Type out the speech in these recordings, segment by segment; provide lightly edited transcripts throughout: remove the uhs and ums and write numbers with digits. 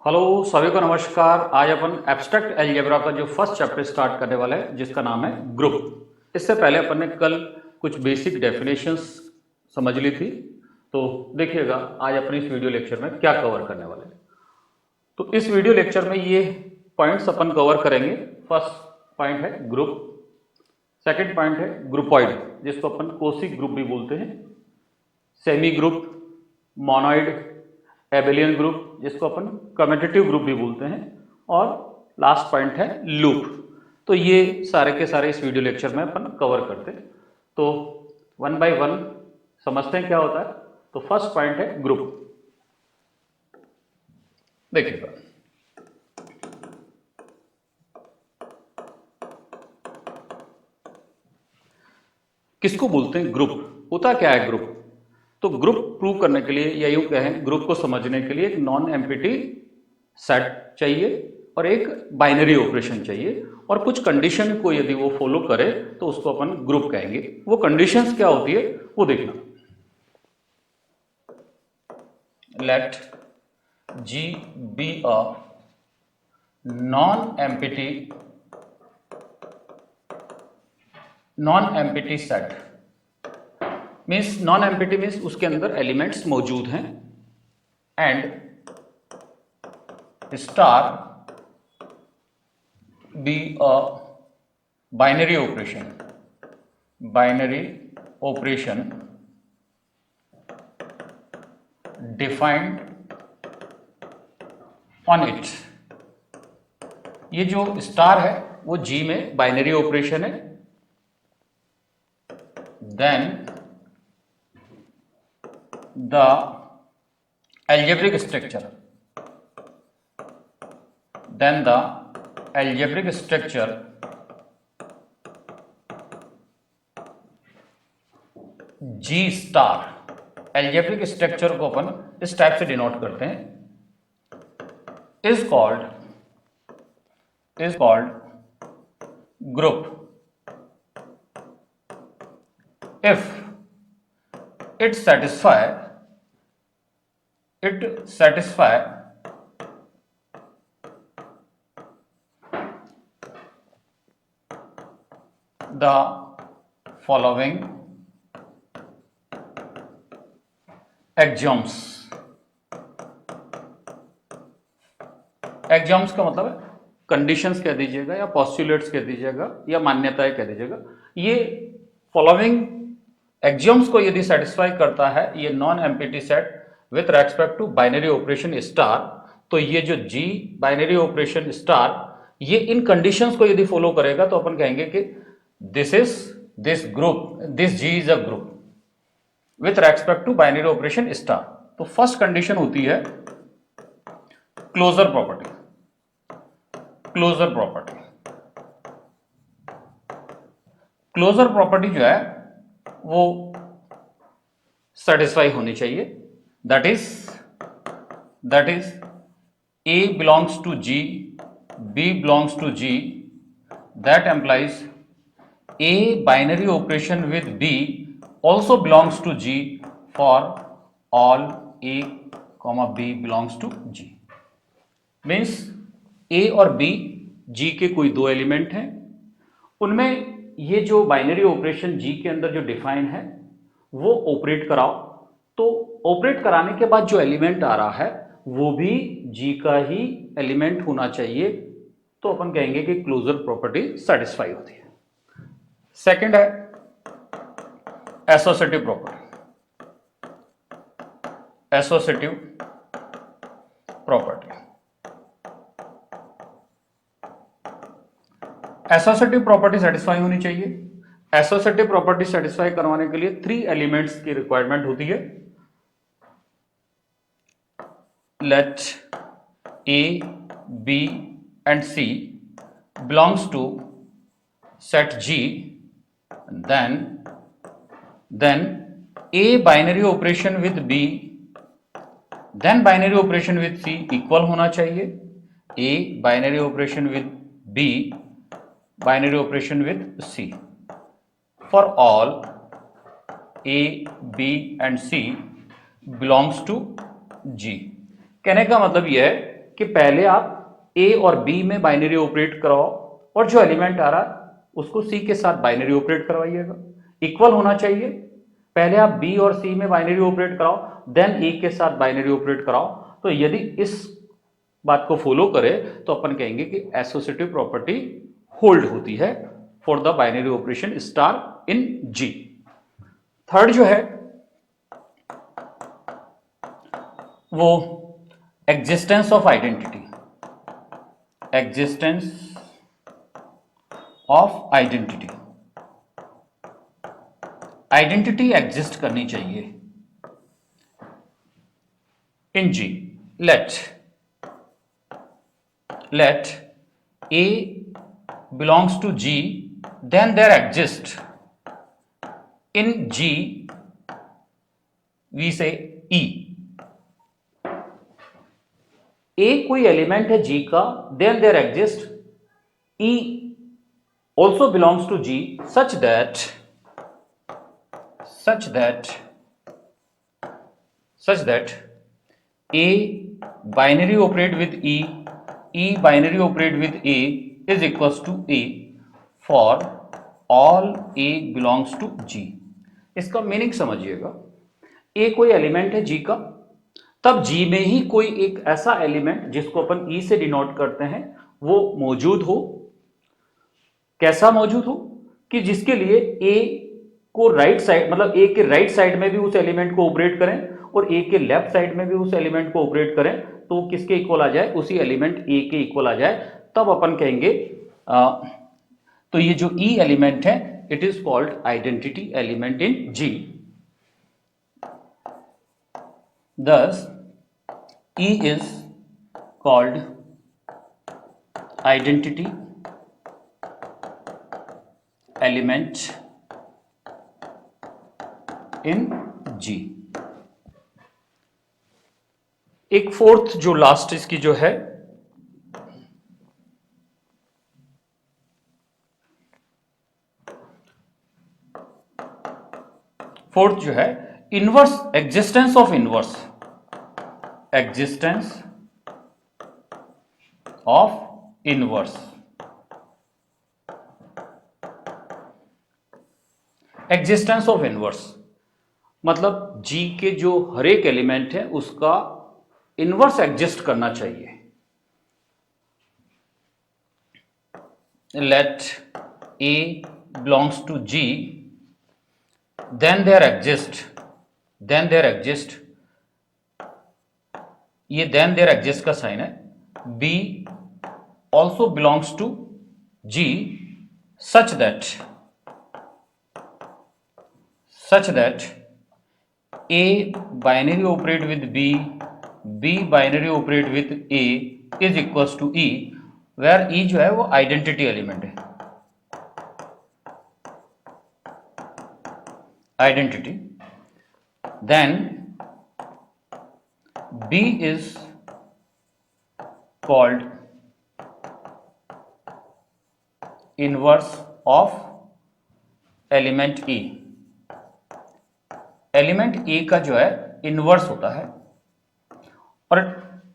Hello सभी को नमस्कार। आज अपन एब्स्ट्रैक्ट अलजेब्रा का जो फर्स्ट चैप्टर स्टार्ट करने वाला है जिसका नाम है ग्रुप। इससे पहले अपन ने कल कुछ बेसिक डेफिनेशंस समझ ली थी। तो देखिएगा आज अपने इस वीडियो लेक्चर में क्या कवर करने वाले हैं। तो इस वीडियो लेक्चर में ये पॉइंट्स अपन कवर करेंगे। फर्स्ट पॉइंट है ग्रुप, सेकंड पॉइंट है ग्रुपॉइड जिसको अपन कोसिक ग्रुप भी बोलते हैं, सेमी ग्रुप, मोनॉइड, एबेलियन ग्रुप जिसको अपन कम्यूटेटिव ग्रुप भी बोलते हैं, और लास्ट पॉइंट है लूप। तो ये सारे के सारे इस वीडियो लेक्चर में अपन कवर करते हैं। तो वन बाय वन समझते हैं क्या होता है। तो फर्स्ट पॉइंट है ग्रुप। देखिएगा, किसको बोलते हैं ग्रुप, होता क्या है ग्रुप। तो ग्रुप प्रूव करने के लिए या यूं कहें ग्रुप को समझने के लिए एक नॉन एम्प्टी सेट चाहिए और एक बाइनरी ऑपरेशन चाहिए, और कुछ कंडीशन को यदि वो फॉलो करे तो उसको अपन ग्रुप कहेंगे। वो कंडीशंस क्या होती है वो देखना। Let G be a non empty set. Means non empty means उसके अंदर एलिमेंट्स मौजूद हैं, and star be a binary operation defined on it. ये जो स्टार है वो जी में बाइनरी ऑपरेशन है। Then the algebraic structure G star, algebraic structure को अपन इस टाइप से डिनोट करते हैं, is called group if it satisfy the following axioms। Axioms का मतलब है कंडीशंस कह दीजिएगा या पोस्टुलेट्स कह दीजिएगा या मान्यताएं कह दीजिएगा। ये फॉलोइंग एक्सियम्स को यदि सेटिस्फाई करता है ये non empty set with respect to binary operation star, तो ये जो जी बाइनरी ऑपरेशन स्टार ये इन कंडीशंस को यदि फॉलो करेगा तो अपन कहेंगे कि this G is a group with respect to binary operation star. तो फर्स्ट कंडीशन होती है क्लोजर प्रॉपर्टी। क्लोजर प्रॉपर्टी जो है वो सेटिस्फाई होनी चाहिए। That is A belongs to G, B belongs to G, that implies A binary operation with B also belongs to G for all A, B belongs to G। Means A और B G के कोई दो element हैं, उनमें ये जो binary operation G के अंदर जो डिफाइन है वो ऑपरेट कराओ। तो ऑपरेट कराने के बाद जो एलिमेंट आ रहा है वो भी G का ही एलिमेंट होना चाहिए, तो अपन कहेंगे कि क्लोजर प्रॉपर्टी सेटिस्फाई होती है। सेकंड है associative property. Associative property satisfy होनी चाहिए। एसोसिएटिव प्रॉपर्टी सेटिस्फाई करवाने के लिए 3 एलिमेंट्स की रिक्वायरमेंट होती है। Let A, B and C belongs to set G, then A binary operation with B then binary operation with C equal होना चाहिए A binary operation with B binary operation with C for all A, B and C belongs to G। कहने का मतलब यह है कि पहले आप ए और बी में बाइनरी ऑपरेट कराओ और जो एलिमेंट आ रहा है उसको सी के साथ बाइनरी ऑपरेट करवाइएगा, इक्वल होना चाहिए। पहले आप बी और सी में बाइनरी ऑपरेट कराओ, देन ए के साथ बाइनरी ऑपरेट कराओ। तो यदि इस बात को फॉलो करें तो अपन कहेंगे कि एसोसिएटिव प्रॉपर्टी होल्ड होती है for the binary operation star in G. Third जो है वो existence of identity, existence of identity, identity exist करनी चाहिए in G. let A belongs to G, then there exists in G we say E। A कोई element है G का, then there exists E also belongs to G such that A binary operate with E, E binary operate with A is equals to A for all A belongs to G। इसका meaning समझिएगा, A कोई element है G का, तब G में ही कोई एक ऐसा एलिमेंट जिसको अपन E से डिनोट करते हैं वो मौजूद हो। कैसा मौजूद हो कि जिसके लिए A को राइट साइड, मतलब A के राइट साइड में भी उस एलिमेंट को ऑपरेट करें और A के लेफ्ट साइड में भी उस एलिमेंट को ऑपरेट करें, तो किसके इक्वल आ जाए, उसी एलिमेंट A के इक्वल आ जाए, तब अपन कहेंगे तो ये जो E एलिमेंट है it is called identity element in G। thus E is called identity element in G। एक फोर्थ जो लास्ट इसकी जो है फोर्थ जो है inverse, existence of inverse, existence of inverse. Existence of inverse मतलब G के जो हर एक एलिमेंट है उसका इनवर्स एग्जिस्ट करना चाहिए। Let A belongs to G, then there exist ये then there exist का साइन है, B also belongs to G such that A binary operate with B, B binary operate with A is equals to E, where E जो है वो identity element है, identity. Then B is called inverse of element E। Element A का जो है inverse होता है और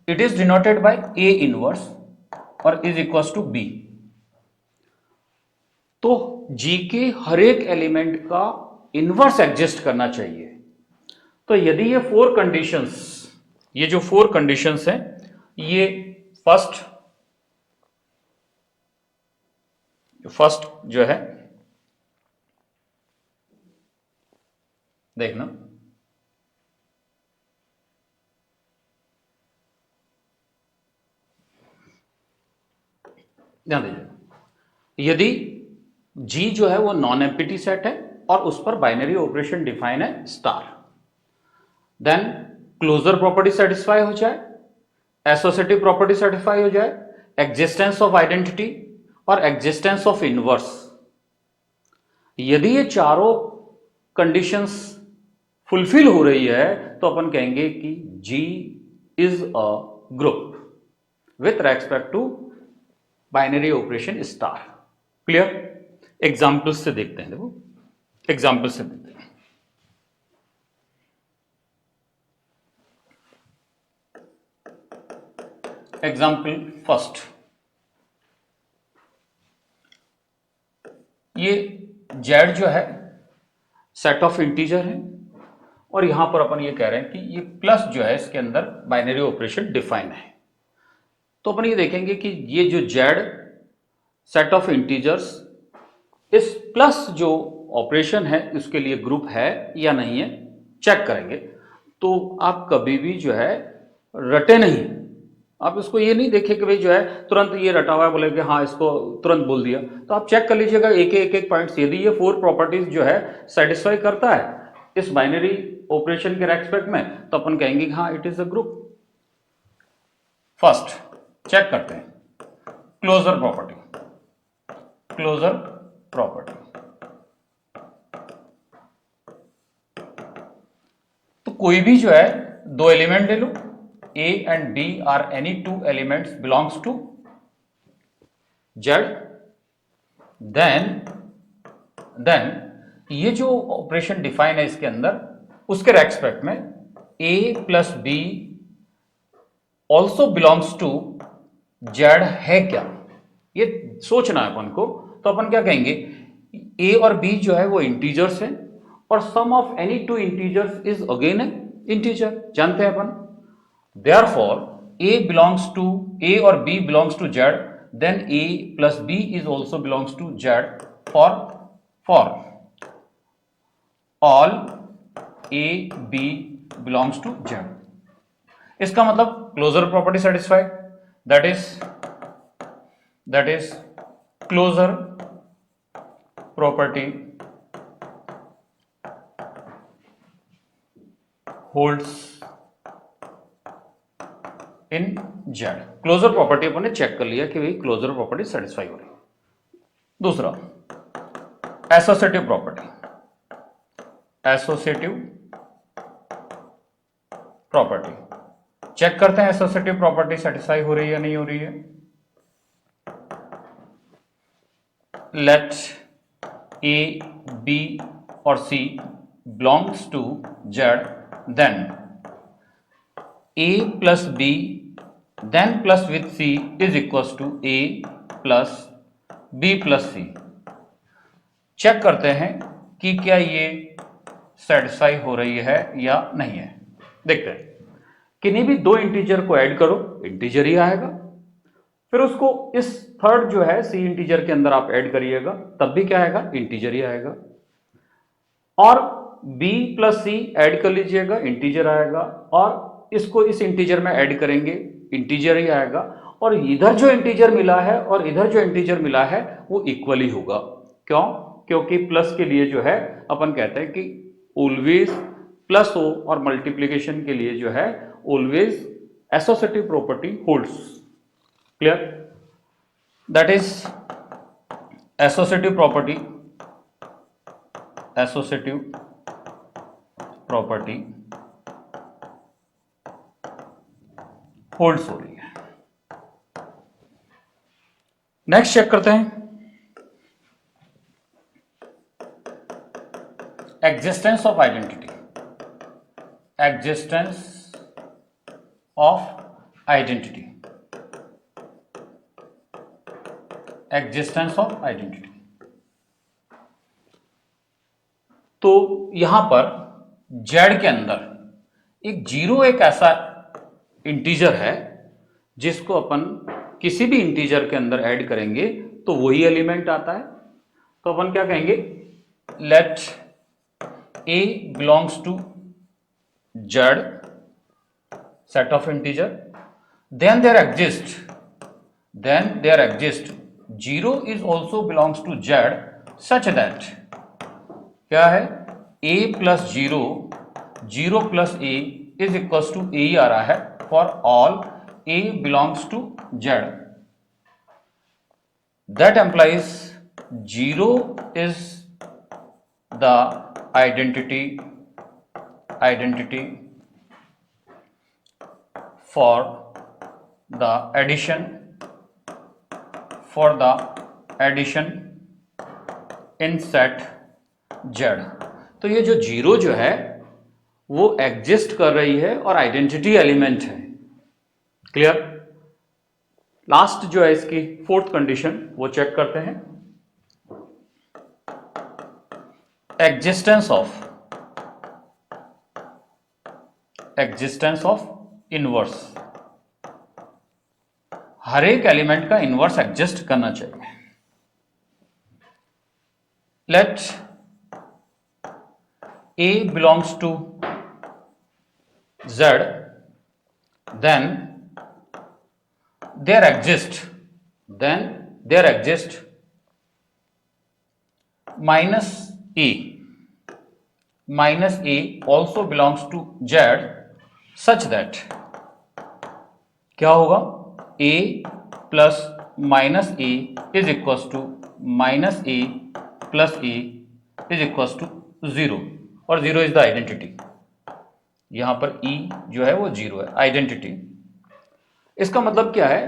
it is denoted by A inverse और इज इक्वल्स टू B। तो G के हर एक एलिमेंट का इनवर्स एग्जिस्ट करना चाहिए। तो यदि ये फोर कंडीशंस, ये जो फोर कंडीशंस हैं, ये फर्स्ट जो है देखना, ध्यान दीजिए, यदि G जो है वो नॉन एम्प्टी सेट है और उस पर बाइनरी ऑपरेशन डिफाइन है star, then closure property satisfy हो जाए, एसोसिएटिव प्रॉपर्टी सेटिस्फाई हो जाए, एग्जिस्टेंस ऑफ आइडेंटिटी और एग्जिस्टेंस ऑफ इनवर्स। यदि ये चारों कंडीशंस फुलफिल हो रही है तो अपन कहेंगे कि G is a group with respect to binary operation star. Clear? Examples से देखते हैं, देखो एग्जाम्पल से देखते हैं। एग्जाम्पल फर्स्ट, ये जेड जो है सेट ऑफ इंटीजर है और यहां पर अपन ये कह रहे हैं कि ये प्लस जो है इसके अंदर बाइनरी ऑपरेशन डिफाइन है। तो अपन ये देखेंगे कि ये जो जेड सेट ऑफ इंटीजर्स इस प्लस जो ऑपरेशन है उसके लिए ग्रुप है या नहीं है चेक करेंगे। तो आप कभी भी जो है रटे नहीं, आप इसको ये नहीं देखें कि भाई जो है तुरंत ये रटा हुआ है बोले कि हाँ इसको तुरंत बोल दिया। तो आप चेक कर लीजिएगा एक पॉइंट्स, यदि ये 4 प्रॉपर्टीज जो है सेटिस्फाई करता है इस बाइनरी ऑपरेशन के रेस्पेक्ट में तो अपन कहेंगे कि हाँ it is a group. First check करते हैं क्लोजर प्रॉपर्टी, क्लोजर प्रॉपर्टी। तो कोई भी जो है दो एलिमेंट ले लो, A and B are any two elements belongs to Z, then ये जो ऑपरेशन डिफाइन है इसके अंदर उसके रेस्पेक्ट में A plus B also belongs to Z है क्या, ये सोचना है अपन को। तो अपन क्या कहेंगे, A और B जो है वो इंटीजर्स हैं और sum of any two integers is again a integer, जानते हैं अपन। Therefore, A belongs to A or B belongs to Z, then A plus B is also belongs to Z for all A B belongs to Z। इसका मतलब closure property satisfied, that is closure property holds in Z. Closure property अपन ने check कर लिया कि भाई closure property satisfy हो रही है। दूसरा associative property, associative property check करते हैं एसोसिएटिव प्रॉपर्टी सेटिस्फाई हो रही है या नहीं हो रही है। लेट ए बी और C belongs to Z, then A plus B then plus with C is equals to A plus B plus C। Check करते हैं कि क्या ये सेटिस्फाई हो रही है या नहीं है। देखते हैं, किन्हीं भी दो इंटीजर को ऐड करो इंटीजर ही आएगा, फिर उसको इस थर्ड जो है C इंटीजर के अंदर आप ऐड करिएगा तब भी क्या आएगा, इंटीजर ही आएगा। और B प्लस C ऐड कर लीजिएगा इंटीजर आएगा, और इसको इस इंटीजर में ऐड करेंगे इंटीजर ही आएगा, और इधर जो इंटीजर मिला है और इधर जो इंटीजर मिला है वो इक्वल ही होगा। क्यों? क्योंकि प्लस के लिए जो है अपन कहते हैं कि ऑलवेज प्लस हो और मल्टीप्लिकेशन के लिए जो है always associative property holds. Clear? That is associative property, associative property holds हो रही है। नेक्स्ट चेक करते हैं existence of identity, existence of identity, existence of identity. तो यहां पर जेड के अंदर एक जीरो एक ऐसा इंटीजर है जिसको अपन किसी भी इंटीजर के अंदर ऐड करेंगे तो वही एलिमेंट आता है। तो अपन क्या कहेंगे, let A belongs to Z set of integer, then there exist zero is also belongs to Z such that क्या है, A plus zero, zero plus A is equals to A ही आ रहा है for all A belongs to Z। That implies 0 is the identity for the addition in set Z। तो ये जो zero जो है वो एग्जिस्ट कर रही है और आइडेंटिटी एलिमेंट है। क्लियर? लास्ट जो है इसकी फोर्थ कंडीशन वो चेक करते हैं, एग्जिस्टेंस ऑफ इनवर्स। हर एक एलिमेंट का इनवर्स एग्जिस्ट करना चाहिए। Let A belongs to Z, then there exists minus A also belongs to Z such that क्या होगा, A plus minus A is equals to minus A plus A is equals to 0 और 0 is the identity. यहां पर E जो है वो 0 है, identity. इसका मतलब क्या है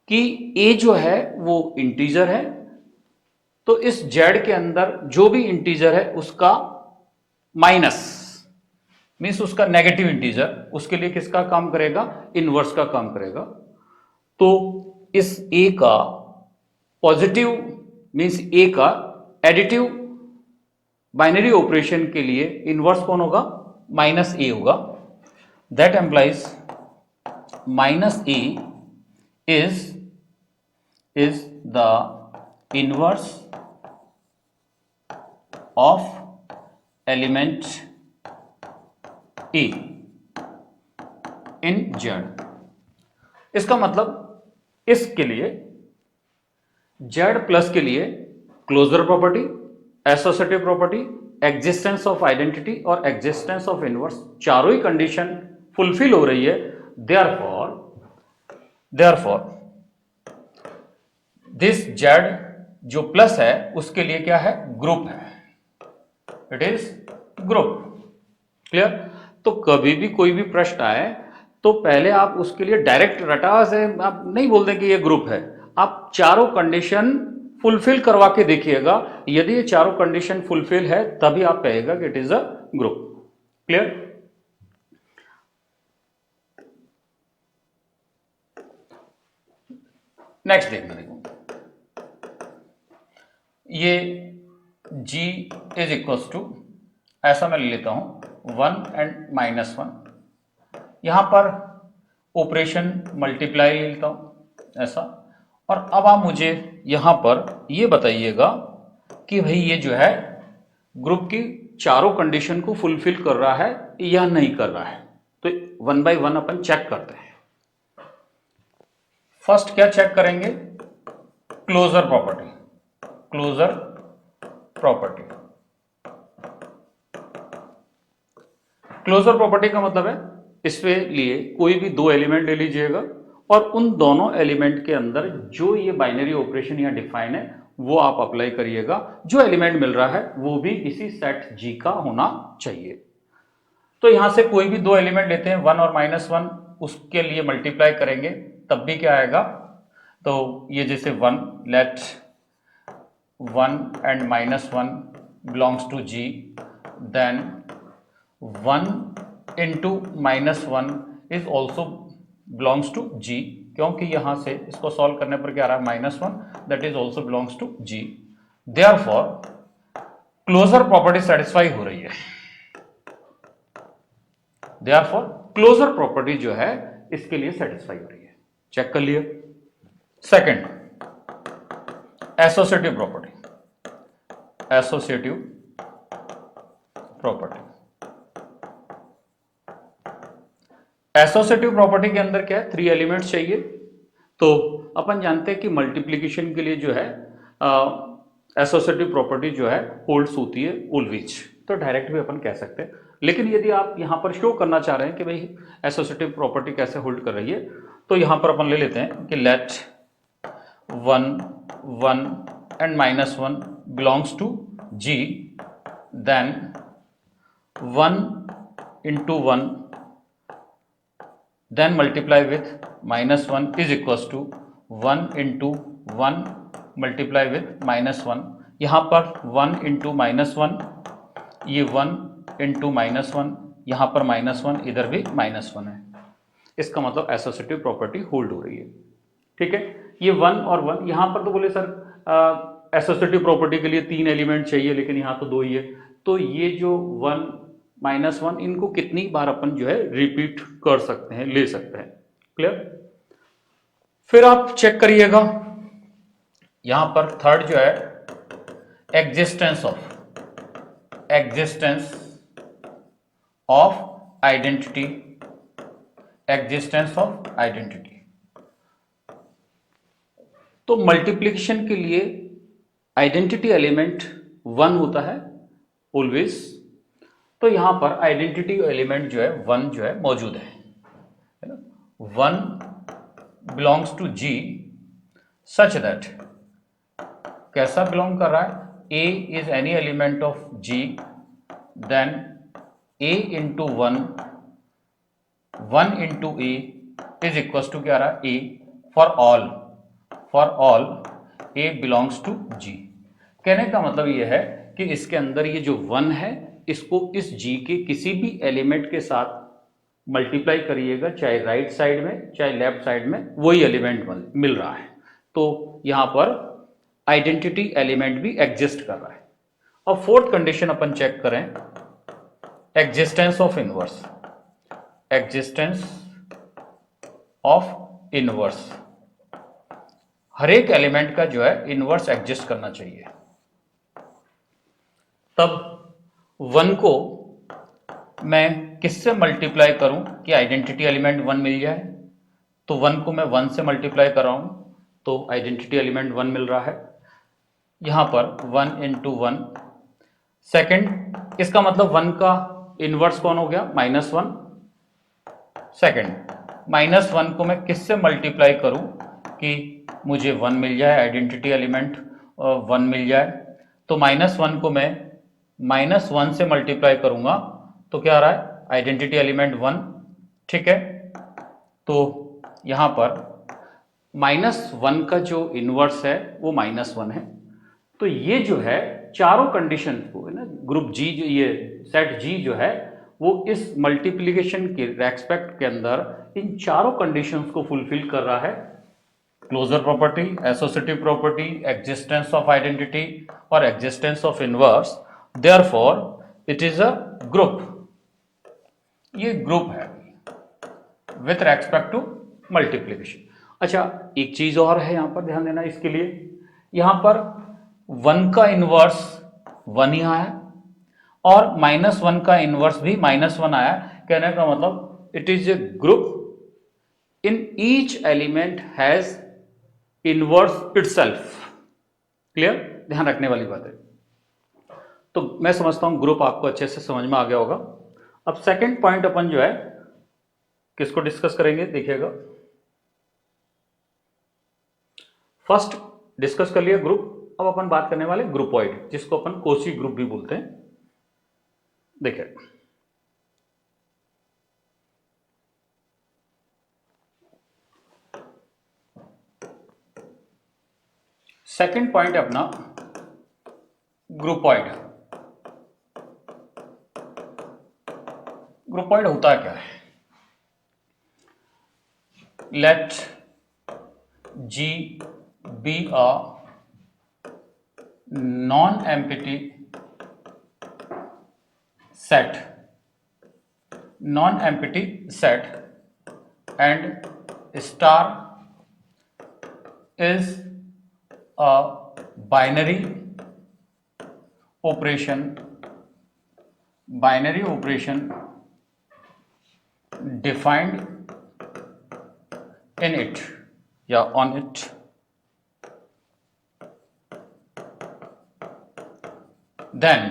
कि A जो है वो इंटीजर है, तो इस Z के अंदर जो भी इंटीजर है उसका माइनस मीन्स उसका नेगेटिव इंटीजर, उसके लिए किसका काम करेगा, इनवर्स का काम करेगा। तो इस A का पॉजिटिव मीन्स A का एडिटिव बाइनरी ऑपरेशन के लिए इनवर्स कौन होगा, माइनस ए होगा। That implies minus A is the inverse of element A in Z. इसका मतलब इसके लिए जेड प्लस के लिए closure property, associative property, existence of identity और एग्जिस्टेंस ऑफ इनवर्स चारों ही कंडीशन फुलफिल हो रही है। देयरफॉर दिस जेड जो प्लस है उसके लिए क्या है, ग्रुप है, इट इज ग्रुप। क्लियर। तो कभी भी कोई भी प्रश्न आए तो पहले आप उसके लिए डायरेक्ट रटा से आप नहीं बोल दें कि ये ग्रुप है, आप चारों कंडीशन फुलफिल करवा के देखिएगा। यदि ये चारों कंडीशन फुलफिल है तभी आप कहेगा कि it is a group. Clear. Next देखना, देखो ये G इज इक्वल्स टू, ऐसा मैं ले लेता हूं 1 एंड -1, यहां पर ऑपरेशन मल्टीप्लाई ले लेता हूं ऐसा। और अब आप मुझे यहां पर ये बताइएगा कि भाई ये जो है ग्रुप की चारों कंडीशन को फुलफिल कर रहा है या नहीं कर रहा है। तो 1 बाय 1 अपन चेक करते हैं। फर्स्ट क्या चेक करेंगे, closure property. Closure property, closure property का मतलब है इसके लिए कोई भी दो एलिमेंट ले लीजिएगा और उन दोनों एलिमेंट के अंदर जो ये बाइनरी ऑपरेशन यहाँ डिफाइन है वो आप अप्लाई करिएगा। जो एलिमेंट मिल रहा है वो भी इसी सेट G का होना चाहिए। तो यहां से कोई भी दो एलिमेंट लेते हैं 1 और -1, उसके लिए मल्टीप्लाई करेंगे तब भी क्या आएगा, तो ये जैसे 1, let 1 and -1 belongs to G, then 1 into -1 is also belongs to G, क्योंकि यहां से इसको सॉल्व करने पर क्या आ रहा है, -1, that is also belongs to G। Therefore closure property satisfy हो रही है। देयरफॉर क्लोजर प्रॉपर्टी जो है इसके लिए सेटिस्फाई हो रही है। चेक कर लिया। Second, associative property. Associative property, associative property के अंदर क्या है, 3 एलिमेंट्स चाहिए। तो अपन जानते हैं कि मल्टीप्लिकेशन के लिए जो है एसोसिएटिव प्रॉपर्टी जो है होल्ड्स होती है ऑलवेज, तो डायरेक्ट भी अपन कह सकते हैं। लेकिन यदि आप यहां पर शो करना चाह रहे हैं कि भाई एसोसिएटिव प्रॉपर्टी कैसे होल्ड कर रही है, तो यहां पर अपन ले लेते हैं कि let 1 1 and -1 belongs to G, then 1 into 1 then multiply with -1 is equals to 1 into 1 multiply with -1। यहाँ पर 1 into -1, ये 1 into -1, यहाँ पर -1, इधर भी -1 है। इसका मतलब एसोसिएटिव प्रॉपर्टी होल्ड हो रही है। ठीक है, ये 1 और 1, यहाँ पर तो बोले सर एसोसिएटिव प्रॉपर्टी के लिए 3 एलिमेंट चाहिए, लेकिन यहाँ तो 2 ही है, तो ये जो 1 -1 इनको कितनी बार अपन जो है रिपीट कर सकते हैं, ले सकते हैं। क्लियर? फिर आप चेक करिएगा यहां पर थर्ड जो है existence of identity, existence of identity. तो मल्टीप्लिकेशन के लिए आइडेंटिटी एलिमेंट 1 होता है ऑलवेज, तो यहां पर आइडेंटिटी एलिमेंट जो है 1 जो है मौजूद है ना। 1 belongs to G such that, कैसा बिलोंग कर रहा है, A is any element of G then A into 1 into A is equal to क्या आ रहा है, A for all A belongs to G। कहने का मतलब यह है कि इसके अंदर ये जो 1 है इसको इस G के किसी भी एलिमेंट के साथ मल्टीप्लाई करिएगा, चाहे राइट साइड में चाहे लेफ्ट साइड में, वही एलिमेंट मिल रहा है। तो यहां पर आइडेंटिटी एलिमेंट भी एग्जिस्ट कर रहा है। और फोर्थ कंडीशन अपन चेक करें, existence of inverse, existence of inverse, हर एक एलिमेंट का जो है इनवर्स एग्जिस्ट करना चाहिए। तब 1 को मैं किससे मल्टीप्लाई करूं कि आइडेंटिटी एलिमेंट 1 मिल जाए, तो 1 को मैं 1 से मल्टीप्लाई कर रहा हूं तो आइडेंटिटी एलिमेंट 1 मिल रहा है। यहां पर 1 इंटू 1, सेकेंड इसका मतलब 1 का इनवर्स कौन हो गया, -1। सेकेंड -1 को मैं किससे मल्टीप्लाई करूं कि मुझे 1 मिल जाए, आइडेंटिटी एलिमेंट 1 मिल जाए, तो -1 को मैं -1 से मल्टीप्लाई करूंगा तो क्या आ रहा है, आइडेंटिटी एलिमेंट 1। ठीक है, तो यहां पर -1 का जो इनवर्स है वो -1 है। तो ये जो है चारों कंडीशन को है ना, ग्रुप G जो ये सेट G जो है वो इस मल्टीप्लिकेशन के रेस्पेक्ट के अंदर इन चारों कंडीशंस को फुलफिल कर रहा है, closure property, associative property, existence of identity और existence of inverse. Therefore it is a group, ये ग्रुप है विथ रेस्पेक्ट टू मल्टीप्लिकेशन। अच्छा, एक चीज और है यहां पर ध्यान देना इसके लिए, यहां पर 1 का इनवर्स 1 ही आया और -1 का इनवर्स भी -1 आया। कहने का मतलब it is a group in each element has inverse itself. Clear? ध्यान रखने वाली बात है। तो मैं समझता हूं ग्रुप आपको अच्छे से समझ में आ गया होगा। अब सेकंड पॉइंट अपन जो है किसको डिस्कस करेंगे, देखिएगा। फर्स्ट डिस्कस कर लिया ग्रुप, अब अपन बात करने वाले ग्रुपॉइड, जिसको अपन कोशी ग्रुप भी बोलते हैं। देखिए, सेकंड पॉइंट है अपना ग्रुपॉइड। ग्रुपॉइड होता क्या है, late G be a non-empty set, and star is a binary operation defined in it या on it। Then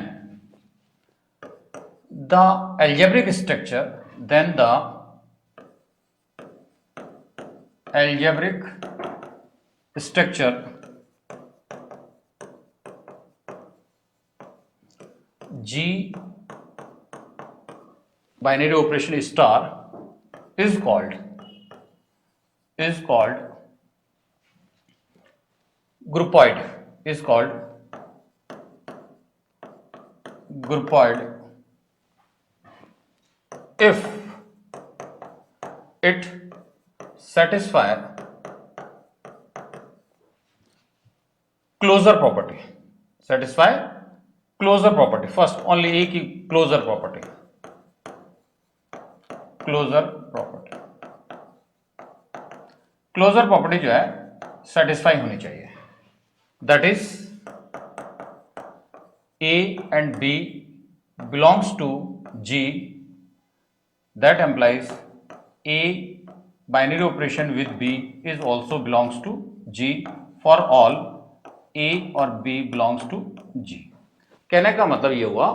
the algebraic structure, G binary operation star is called groupoid, if it satisfy closure property, satisfy closure property, first only A की closure property, closure property, closure property जो है satisfy होनी चाहिए, that is A and B belongs to G, that implies A binary operation with B is also belongs to G for all A और B belongs to जी। कहने का मतलब ये हुआ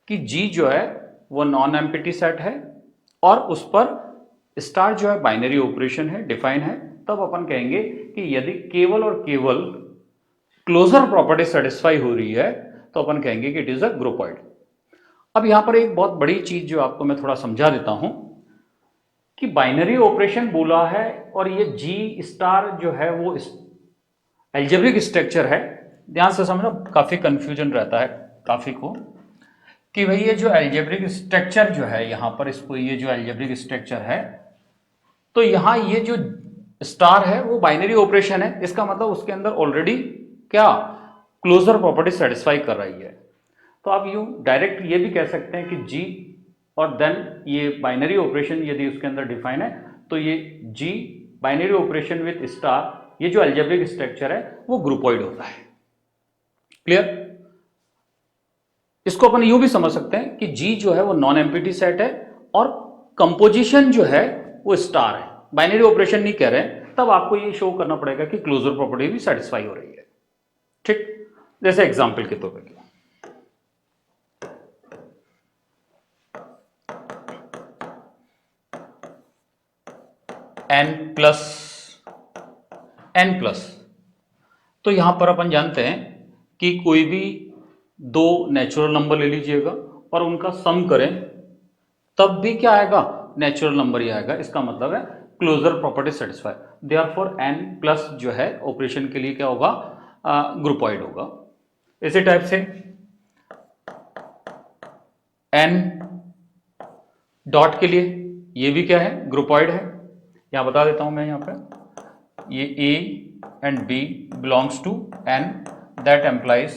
कि जी जो है वो नॉन एम्प्टी सेट है और उस पर स्टार जो है बाइनरी ऑपरेशन है, डिफाइन है, तब अपन कहेंगे कि यदि केवल और केवल क्लोजर प्रॉपर्टी सेटिस्फाई हो रही है तो अपन कहेंगे कि इट इज अ ग्रुपॉइड। अब यहां पर एक बहुत बड़ी चीज जो आपको मैं थोड़ा समझा देता हूं कि बाइनरी ऑपरेशन बोला है और ये जी स्टार जो है वो एल्जेब्रिक स्ट्रक्चर है। ध्यान से समझना, काफी कंफ्यूजन रहता है काफी को कि भाई ये जो एल्जेब्रिक स्ट्रक्चर जो है यहां पर, इसको ये जो एल्जेब्रिक स्ट्रक्चर है, तो यहां ये जो स्टार है वो बाइनरी ऑपरेशन है, इसका मतलब उसके अंदर ऑलरेडी क्या क्लोजर प्रॉपर्टी सेटिस्फाई कर रही है। तो आप यूं डायरेक्ट ये भी कह सकते हैं कि जी और देन ये बाइनरी ऑपरेशन यदि उसके अंदर डिफाइन है तो ये जी बाइनरी ऑपरेशन विथ स्टार, ये जो एल्जेब्रिक स्ट्रक्चर है वो ग्रुपॉइड होता है। क्लियर? इसको अपन यूं भी समझ सकते हैं कि जी जो है वो नॉन एम्प्टी सेट है और कंपोजिशन जो है वो स्टार है, बाइनरी ऑपरेशन नहीं कह रहे हैं, तब आपको ये शो करना पड़ेगा कि क्लोजर प्रॉपर्टी भी सेटिस्फाई हो रही है। ठीक, जैसे एग्जांपल के तौर पर n प्लस, तो यहां पर अपन जानते हैं कि कोई भी दो नेचुरल नंबर ले लीजिएगा और उनका सम करें तब भी क्या आएगा, नेचुरल नंबर ही आएगा। इसका मतलब है closure property satisfy, therefore n plus जो है ऑपरेशन के लिए क्या होगा, ग्रुपॉइड होगा। इसी टाइप से n डॉट के लिए ये भी क्या है, ग्रुपॉइड है। यहां बता देता हूं मैं, यहां पे ये a and b belongs to n, that implies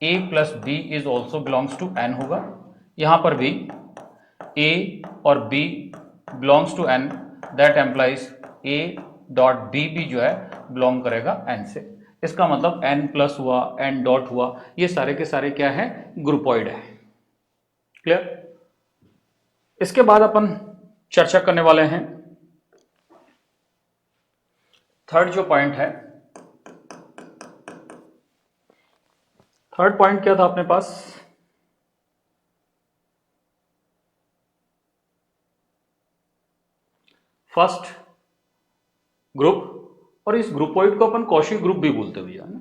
a plus b is also belongs to n होगा। यहां पर भी a और b belongs to n, that implies a dot b भी जो है बिलोंग करेगा n से। इसका मतलब n प्लस हुआ, n डॉट हुआ, ये सारे के सारे क्या है, ग्रुपॉइड है। क्लियर? इसके बाद अपन चर्चा करने वाले हैं थर्ड जो पॉइंट है। थर्ड पॉइंट क्या था अपने पास, फर्स्ट ग्रुप, और इस ग्रुपॉइड को अपन कॉशी ग्रुप भी बोलते हुए है ना।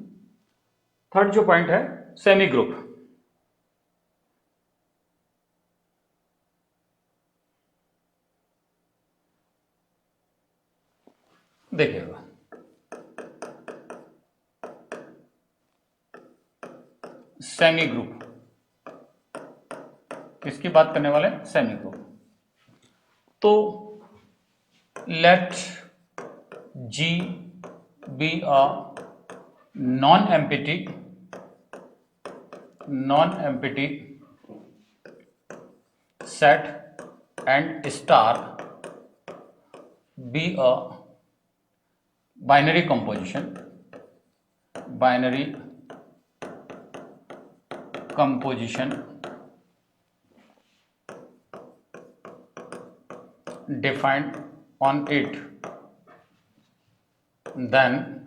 थर्ड जो पॉइंट है सेमी ग्रुप। देखिएगा, सेमी ग्रुप, किसकी बात करने वाले, सेमी ग्रुप। तो late G be a non-empty set and star be a binary composition defined on it, then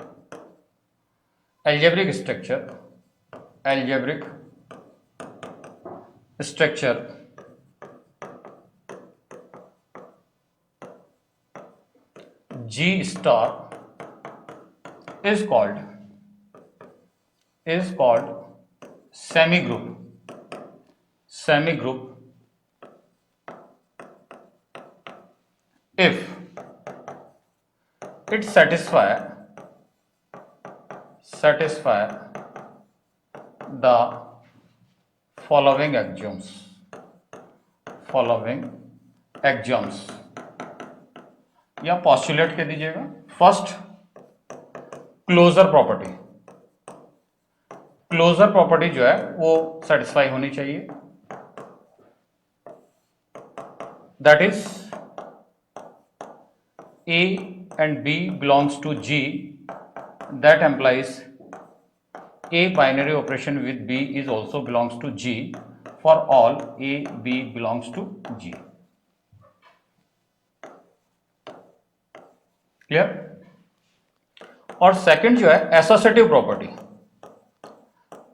algebraic structure G star is called semi group if it satisfy the following axioms या postulate कह दीजिएगा। First, closure property, closure property जो है वो satisfy होनी चाहिए, that is A and B belongs to G, that implies A binary operation with B is also belongs to G for all A, B belongs to G. Clear? और second जो है associative property,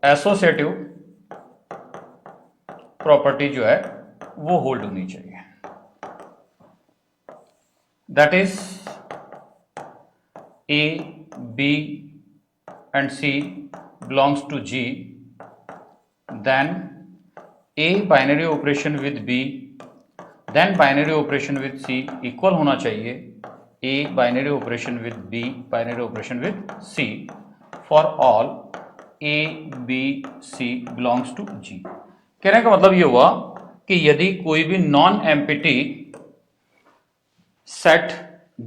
associative property जो है वो hold होनी चाहिए, that is A, B and C belongs to G, then A binary operation with B, then binary operation with C equal होना चाहिए A binary operation with B binary operation with C for all A, B, C belongs to G. कहने का मतलब ये हुआ कि यदि कोई भी नॉन एम्पिटी सेट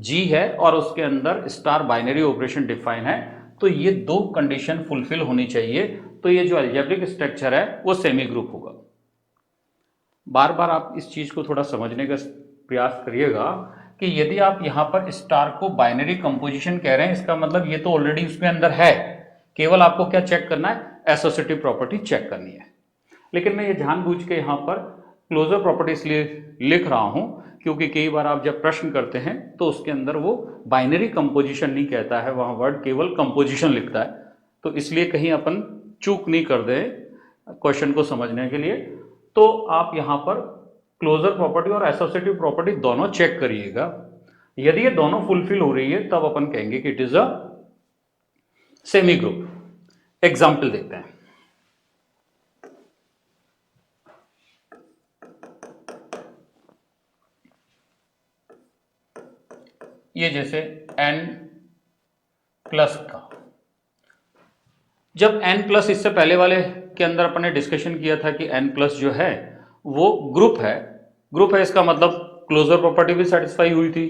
G है और उसके अंदर स्टार बाइनरी ऑपरेशन डिफाइन है, तो ये दो कंडीशन फुलफिल होनी चाहिए, तो ये जो अलजेब्रिक स्ट्रक्चर है वो सेमी ग्रुप होगा। बार बार आप इस चीज को थोड़ा समझने का प्रयास करिएगा कि यदि आप यहां पर स्टार को बाइनरी कंपोजिशन कह रहे हैं, इसका मतलब ये तो ऑलरेडी उसके अंदर है, केवल आपको क्या चेक करना है, एसोसिएटिव प्रॉपर्टी चेक करनी है। लेकिन मैं ये जानबूझ के यहां पर क्लोजर प्रॉपर्टी इसलिए लिख रहा हूं क्योंकि कई बार आप जब प्रश्न करते हैं तो उसके अंदर वो बाइनरी कंपोजिशन नहीं कहता है, वहां वर्ड केवल कंपोजिशन लिखता है, तो इसलिए कहीं अपन चूक नहीं कर दे क्वेश्चन को समझने के लिए। तो आप यहां पर क्लोजर प्रॉपर्टी और एसोसिएटिव प्रॉपर्टी दोनों चेक करिएगा, यदि ये दोनों फुलफिल हो रही है तब अपन कहेंगे कि it is a semi group. Example देखते हैं। ये जैसे n प्लस का, जब n प्लस इससे पहले वाले के अंदर अपन ने डिस्कशन किया था कि n प्लस जो है वो ग्रुप है, ग्रुप है इसका मतलब क्लोजर प्रॉपर्टी भी सेटिस्फाई हुई थी,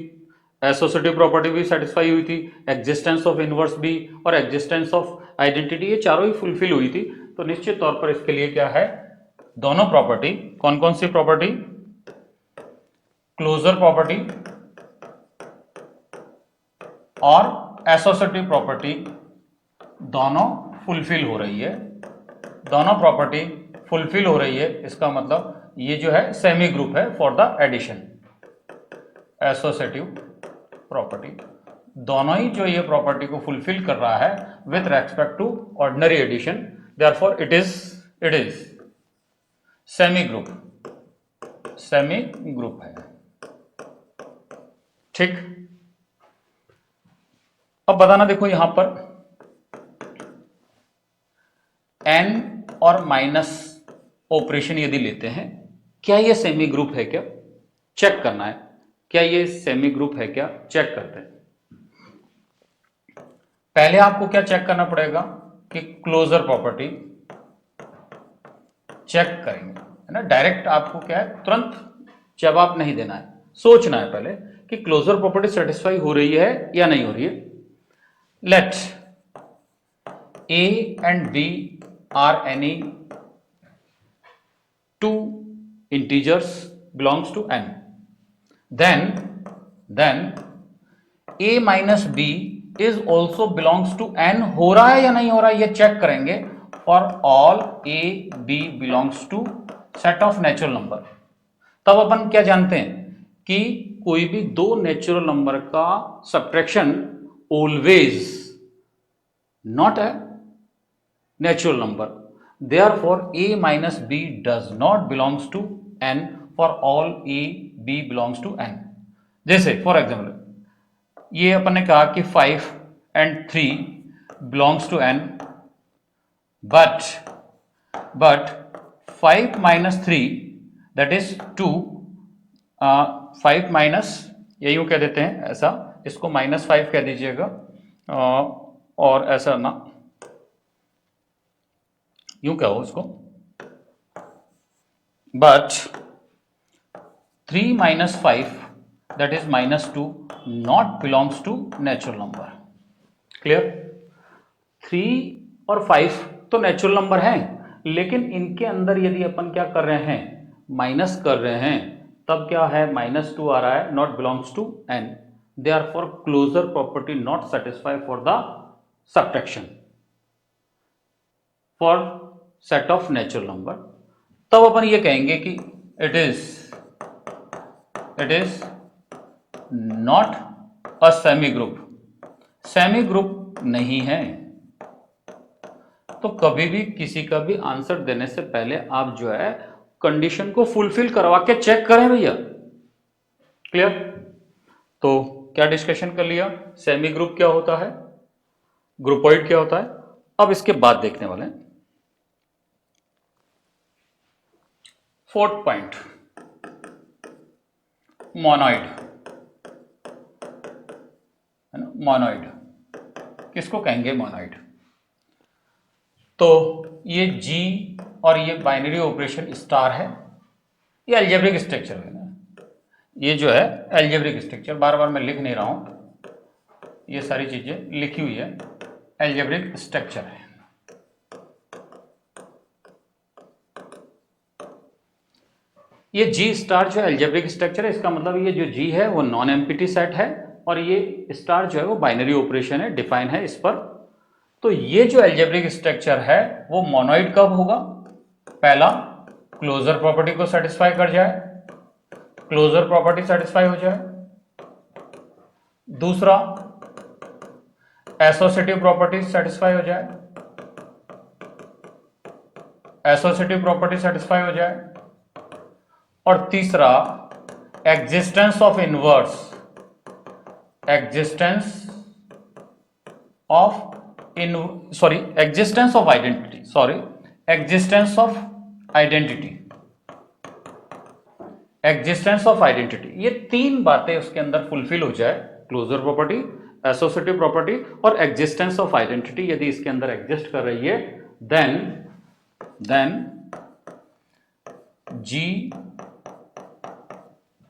एसोसिएटिव प्रॉपर्टी भी सेटिस्फाई हुई थी, एग्जिस्टेंस ऑफ इनवर्स भी और एग्जिस्टेंस ऑफ आइडेंटिटी, ये चारों ही फुलफिल हुई थी। तो निश्चित तौर पर इसके लिए क्या है, दोनों प्रॉपर्टी, कौन कौन सी प्रॉपर्टी, क्लोजर प्रॉपर्टी और एसोसिएटिव प्रॉपर्टी दोनों फुलफिल हो रही है, दोनों प्रॉपर्टी फुलफिल हो रही है, इसका मतलब ये जो है सेमी ग्रुप है for the addition. Associative property दोनों ही जो ये प्रॉपर्टी को फुलफिल कर रहा है with respect to ordinary addition, therefore it is semi group है। ठीक, अब बताना, देखो यहां पर n और माइनस ऑपरेशन यदि लेते हैं, क्या ये सेमी ग्रुप है क्या, चेक करना है, क्या ये सेमी ग्रुप है क्या, चेक करते हैं। पहले आपको क्या चेक करना पड़ेगा कि क्लोजर प्रॉपर्टी चेक करेंगे, है ना। डायरेक्ट आपको क्या है, तुरंत जवाब नहीं देना है, सोचना है पहले कि क्लोजर प्रॉपर्टी सेटिस्फाई हो रही है या नहीं हो रही है। Let A and B are any two integers belongs to n, then A minus B is also belongs to n, हो रहा है या नहीं हो रहा है ये चेक करेंगे for all A B belongs to set of natural number। तब अपन क्या जानते हैं कि कोई भी दो नेचुरल नंबर का subtraction always not a natural number, therefore A minus B does not belongs to n for all A B belongs to n। जैसे फॉर एग्जाम्पल ये अपन ने कहा कि 5 and 3 belongs to n, but 5 minus 3 that is 2, 5 minus, ये यूं कह देते हैं, ऐसा इसको -5 कह दीजिएगा, और ऐसा ना यूं कहो इसको, but 3 minus 5 that is -2 not belongs to natural number। Clear? 3 और 5 तो नेचुरल नंबर हैं, लेकिन इनके अंदर यदि अपन क्या कर रहे हैं, माइनस कर रहे हैं, तब क्या है, -2 आ रहा है, not belongs to n, therefore closure property not satisfy for the subtraction for set of natural number. तब अपन ये कहेंगे कि it is not a semi group, semi group नहीं है। तो कभी भी किसी का भी आंसर देने से पहले आप जो है कंडीशन को फुलफिल करवा के चेक करें भैया। क्लियर? तो क्या डिस्कशन कर लिया, सेमी ग्रुप क्या होता है, ग्रुपॉइड क्या होता है। अब इसके बाद देखने वाले हैं फोर्थ पॉइंट, मोनॉइड, है ना। मोनॉइड किसको कहेंगे, मोनॉइड। तो ये जी और ये बाइनरी ऑपरेशन स्टार है, ये अलजेब्रिक स्ट्रक्चर है ना, ये जो है अलजेब्रिक स्ट्रक्चर, बार बार मैं लिख नहीं रहा हूं, ये सारी चीजें लिखी हुई है, अलजेब्रिक स्ट्रक्चर है। ये जी स्टार जो है अलजेब्रिक स्ट्रक्चर है, इसका मतलब ये जो जी है वो नॉन एम्प्टी सेट है, और ये स्टार जो है वो बाइनरी ऑपरेशन है, डिफाइन है इस पर। तो ये जो अलजेब्रिक स्ट्रक्चर है वो मोनॉइड कब होगा, पहला क्लोजर प्रॉपर्टी को सेटिस्फाई कर जाए, क्लोजर प्रॉपर्टी सेटिस्फाई हो जाए, दूसरा एसोसिएटिव प्रॉपर्टी सेटिस्फाई हो जाए, एसोसिएटिव प्रॉपर्टी सेटिस्फाई हो जाए, और तीसरा existence of inverse, existence of existence of identity, existence of identity, existence of identity, ये तीन बातें उसके अंदर फुलफिल हो जाए, क्लोजर प्रॉपर्टी, एसोसिएटिव प्रॉपर्टी और एग्जिस्टेंस ऑफ आइडेंटिटी यदि इसके अंदर एग्जिस्ट कर रही है, देन जी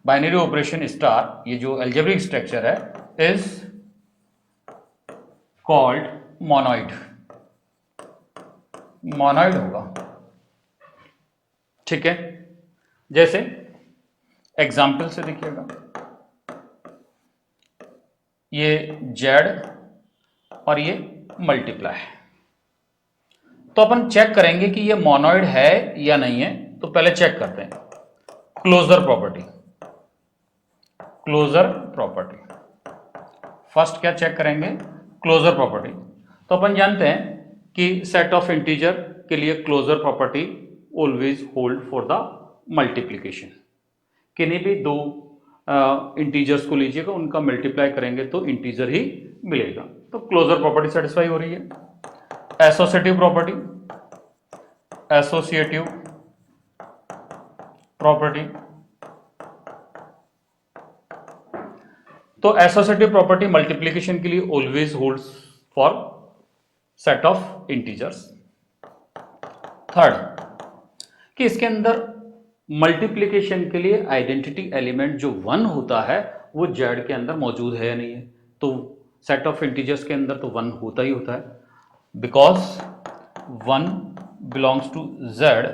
बाइनरी ऑपरेशन स्टार, ये जो अलजेब्रिक स्ट्रक्चर है, इज कॉल्ड मोनॉइड, मोनॉइड होगा। ठीक है, जैसे एग्जाम्पल से देखिएगा, ये जेड और ये मल्टीप्लाई है, तो अपन चेक करेंगे कि ये मोनॉइड है या नहीं है। तो पहले चेक करते हैं closure property, closure property first क्या चेक करेंगे, क्लोजर प्रॉपर्टी। तो अपन जानते हैं कि सेट ऑफ इंटीजर के लिए closure property always hold for the multiplication, किन्हीं भी दो इंटीजर्स को लीजिएगा, उनका मल्टीप्लाई करेंगे तो इंटीजर ही मिलेगा, तो क्लोजर प्रॉपर्टी सेटिस्फाई हो रही है। एसोसिएटिव प्रॉपर्टी, एसोसिएटिव प्रॉपर्टी, तो एसोसिएटिव प्रॉपर्टी मल्टीप्लिकेशन के लिए always holds for set of integers. Third कि इसके अंदर मल्टीप्लिकेशन के लिए आइडेंटिटी एलिमेंट जो 1 होता है वो जेड के अंदर मौजूद है या नहीं है, तो सेट ऑफ इंटीजर्स के अंदर तो 1 होता ही होता है, बिकॉज 1 बिलोंग्स टू जेड,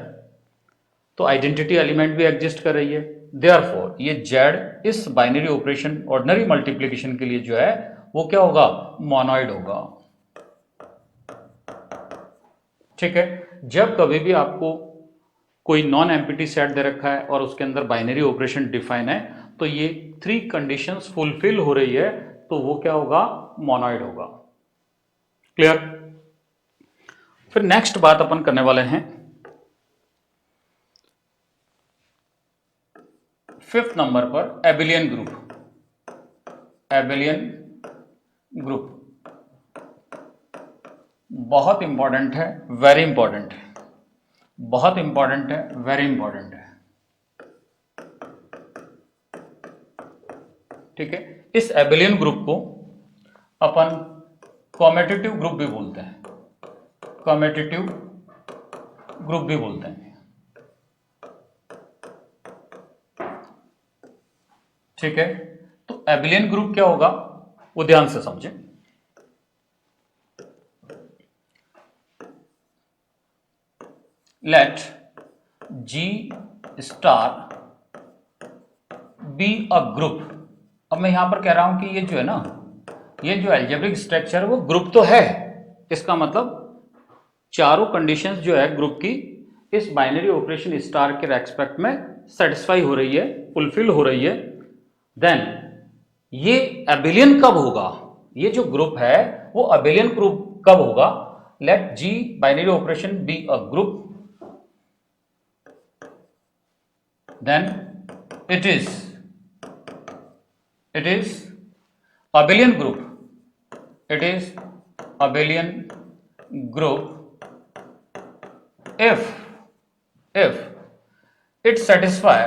तो आइडेंटिटी एलिमेंट भी एग्जिस्ट कर रही है, देयरफॉर ये जेड इस बाइनरी ऑपरेशन ऑर्डिनरी मल्टीप्लिकेशन के लिए जो है वो क्या होगा, मोनॉइड होगा। ठीक है, जब कभी भी आपको कोई नॉन एम्प्टी सेट दे रखा है और उसके अंदर बाइनरी ऑपरेशन डिफाइन है, तो ये 3 कंडीशंस फुलफिल हो रही है, तो वो क्या होगा, मोनॉइड होगा। क्लियर? फिर नेक्स्ट बात अपन करने वाले हैं 5th नंबर पर एबिलियन ग्रुप। एबिलियन ग्रुप बहुत इंपॉर्टेंट है, वेरी इंपॉर्टेंट है, बहुत इंपॉर्टेंट है, वेरी इंपॉर्टेंट है। ठीक है, इस एबिलियन ग्रुप को अपन कॉमेटेटिव ग्रुप भी बोलते हैं, कॉमेटेटिव ग्रुप भी बोलते हैं। ठीक है, तो एबिलियन ग्रुप क्या होगा वो ध्यान से समझें। Let G star be a group. अब मैं यहां पर कह रहा हूं कि ये जो है ना, ये जो एल्जेब्रिक स्ट्रक्चर वो ग्रुप तो है, इसका मतलब चारों कंडीशंस जो है ग्रुप की इस बाइनरी ऑपरेशन स्टार के रेस्पेक्ट में सेटिस्फाई हो रही है, फुलफिल हो रही है। देन ये अबिलियन कब होगा, ये जो ग्रुप है वो अबिलियन ग्रुप कब होगा? Let G binary operation be a group, then it is abelian group, it is abelian group if it satisfy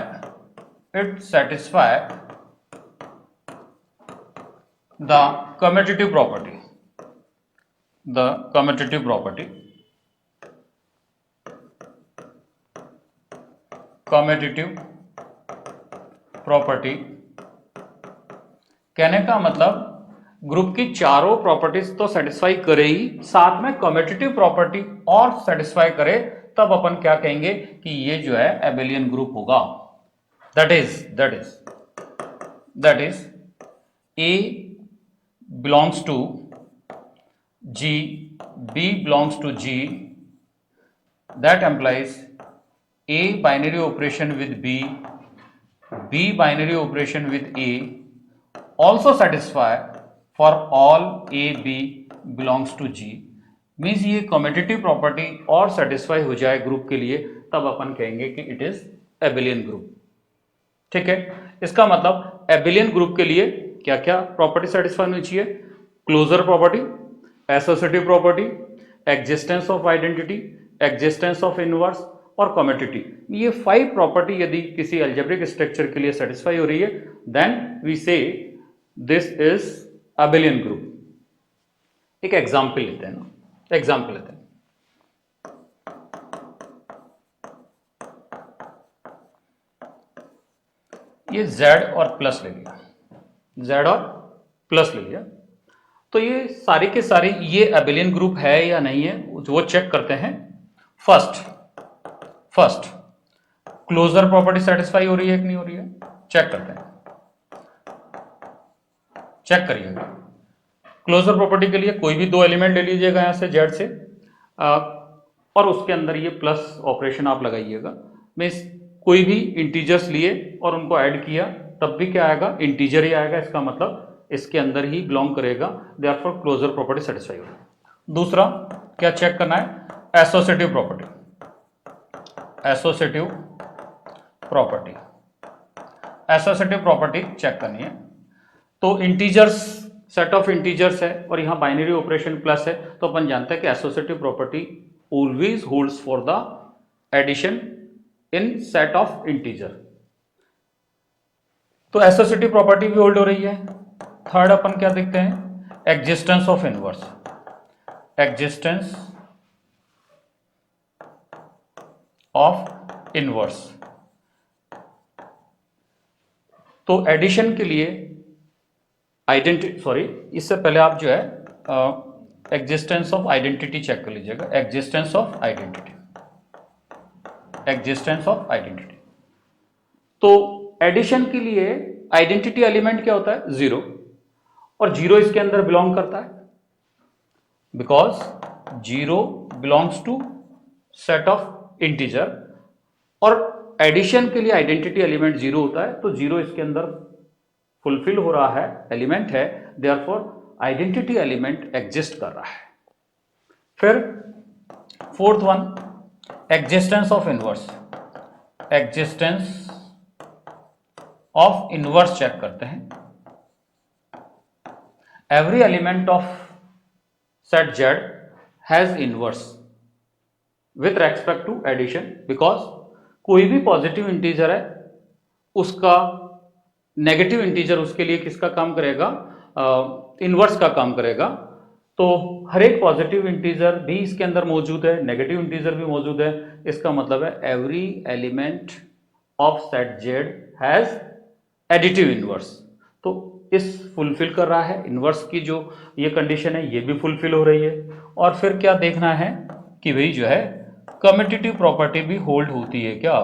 the commutative property, कहने का मतलब ग्रुप की चारों प्रॉपर्टीज तो सेटिस्फाई करे ही, साथ में कम्यूटेटिव प्रॉपर्टी और सेटिस्फाई करे, तब अपन क्या कहेंगे कि ये जो है एबेलियन ग्रुप होगा। That is A belongs to G, B belongs to G, that implies A binary operation with B, B binary operation with A also satisfy for all A B belongs to G, means ये commutative property और satisfy हो जाए group के लिए, तब अपन कहेंगे कि इट इज एबिलियन ग्रुप। ठीक है, इसका मतलब एबिलियन ग्रुप के लिए क्या क्या प्रॉपर्टी सेटिस्फाई होनी चाहिए? Closure property, associative property, existence of identity, existence of inverse और कम्यूटेटिव। ये 5 प्रॉपर्टी यदि किसी अलजेब्रिक स्ट्रक्चर के लिए सेटिस्फाई हो रही है, देन वी से दिस इज अबिलियन ग्रुप। एक एग्जांपल लेते हैं ना, एग्जांपल लेते हैं। ये Z और प्लस ले लिया, Z और प्लस ले लिया, तो ये सारी के सारी ये एबिलियन ग्रुप है या नहीं है वो चेक करते हैं। फर्स्ट क्लोजर प्रॉपर्टी सेटिस्फाई हो रही है कि नहीं हो रही है, चेक करते हैं, चेक करिएगा। क्लोजर प्रॉपर्टी के लिए कोई भी 2 एलिमेंट ले लीजिएगा यहां से Z से, और उसके अंदर ये प्लस ऑपरेशन आप लगाइएगा। मीन्स कोई भी इंटीजर्स लिए और उनको ऐड किया, तब भी क्या आएगा? इंटीजर ही आएगा, इसका मतलब इसके अंदर ही बिलोंग करेगा, देयरफॉर क्लोजर प्रॉपर्टी सेटिस्फाई होगी। दूसरा क्या चेक करना है? Associative property, associative property check करनी है। तो इंटीजर्स, सेट ऑफ इंटीजर्स है और यहां बाइनरी ऑपरेशन प्लस है, तो अपन जानते हैं कि associative property always holds for the addition in set of integer. तो एसोसिएटिव प्रॉपर्टी भी होल्ड हो रही है। थर्ड अपन क्या देखते हैं? Existence of inverse, existence of inverse. तो एडिशन के लिए इससे पहले आप जो है एग्जिस्टेंस ऑफ आइडेंटिटी चेक कर लीजिएगा, एग्जिस्टेंस ऑफ आइडेंटिटी। तो एडिशन के लिए आइडेंटिटी एलिमेंट क्या होता है? 0, और 0 इसके अंदर बिलोंग करता है, because 0 belongs to set of integer, और एडिशन के लिए आइडेंटिटी एलिमेंट 0 होता है, तो 0 इसके अंदर फुलफिल हो रहा है, एलिमेंट है, देयरफॉर आइडेंटिटी एलिमेंट एग्जिस्ट कर रहा है। फिर fourth one, existence of inverse, existence of inverse check करते हैं। Every element of set Z has inverse with respect to addition, because कोई भी पॉजिटिव इंटीजर है उसका नेगेटिव इंटीजर उसके लिए किसका काम करेगा? इनवर्स का काम करेगा। तो हर एक पॉजिटिव इंटीजर भी इसके अंदर मौजूद है, नेगेटिव इंटीजर भी मौजूद है, इसका मतलब है every element of set Z has additive inverse. तो इस फुलफिल कर रहा है, इनवर्स की जो ये कंडीशन है ये भी फुलफिल हो रही है। और फिर क्या देखना है कि भाई जो है कम्यूटेटिव प्रॉपर्टी भी होल्ड होती है क्या?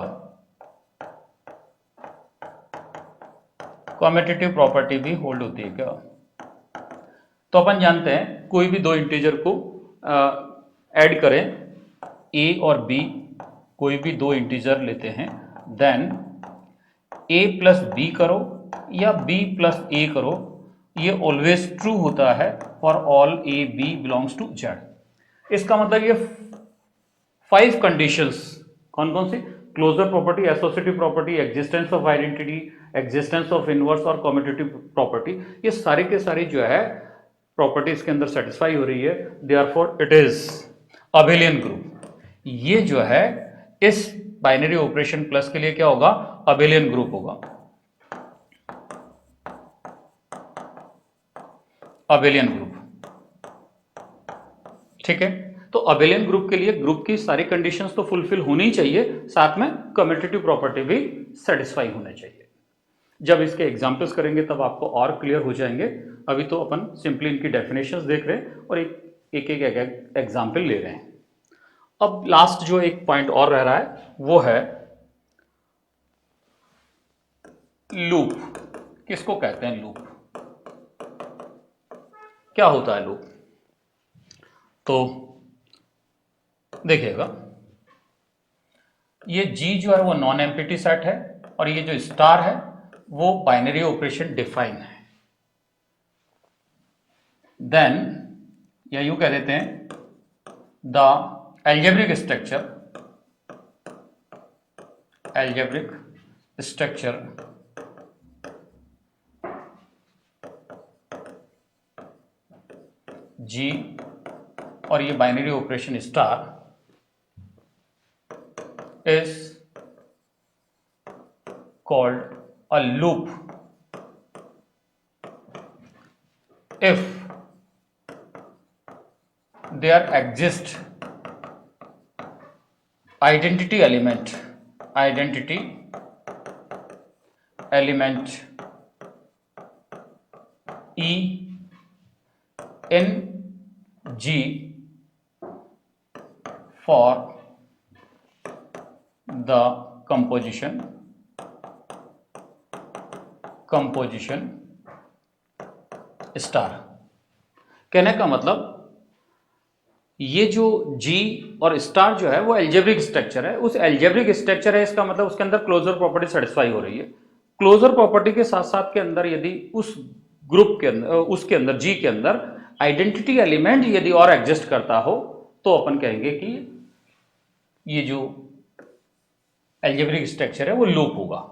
कम्यूटेटिव प्रॉपर्टी भी होल्ड होती है क्या? तो अपन जानते हैं कोई भी दो इंटीजर को ऐड करें, a और b, कोई भी दो इंटीजर लेते हैं, देन a प्लस बी करो या b प्लस a करो, ये ऑलवेज ट्रू होता है for all a b belongs to z। इसका मतलब ये 5 कंडीशंस कौन कौन सी? Closure property, associative property, existence of identity, existence of inverse और कम्यूटेटिव प्रॉपर्टी, ये सारी के सारी जो है प्रॉपर्टीज के अंदर सेटिस्फाई हो रही है, therefore it is abelian group. ये जो है इस बाइनरी ऑपरेशन प्लस के लिए क्या होगा? अबेलियन ग्रुप होगा, अबेलियन ग्रुप। ठीक है, तो अबेलियन ग्रुप के लिए ग्रुप की सारी कंडीशंस तो फुलफिल होनी ही चाहिए, साथ में कम्यूटेटिव प्रॉपर्टी भी सेटिस्फाई होना चाहिए। जब इसके एग्जाम्पल्स करेंगे तब आपको और क्लियर हो जाएंगे। अभी तो अपन सिंपली इनकी डेफिनेशंस देख रहे हैं और एक एग्जाम्पल ले रहे हैं। अब लास्ट जो एक पॉइंट और रह रहा है वो है लूप। किसको कहते हैं लूप? क्या होता है लूप? तो देखिएगा, ये G जो है वो नॉन एम्प्टी सेट है और ये जो स्टार है वो बाइनरी ऑपरेशन डिफाइन है। देन या यूं कह देते हैं द एल्जेब्रिक स्ट्रक्चर G और ये binary operation star is called a loop if there exists identity element E in G for the composition star. कहने का मतलब ये जो G और स्टार जो है वो एल्जेब्रिक स्ट्रक्चर है, उस एल्जेब्रिक स्ट्रक्चर है, इसका मतलब उसके अंदर क्लोजर प्रॉपर्टी सेटिस्फाई हो रही है। क्लोजर प्रॉपर्टी के साथ साथ के अंदर यदि उस ग्रुप के अंदर, उसके अंदर G के अंदर आइडेंटिटी एलिमेंट यदि और एग्जिस्ट करता हो तो अपन कहेंगे कि ये जो एल्जेब्रिक स्ट्रक्चर है वो लूप होगा।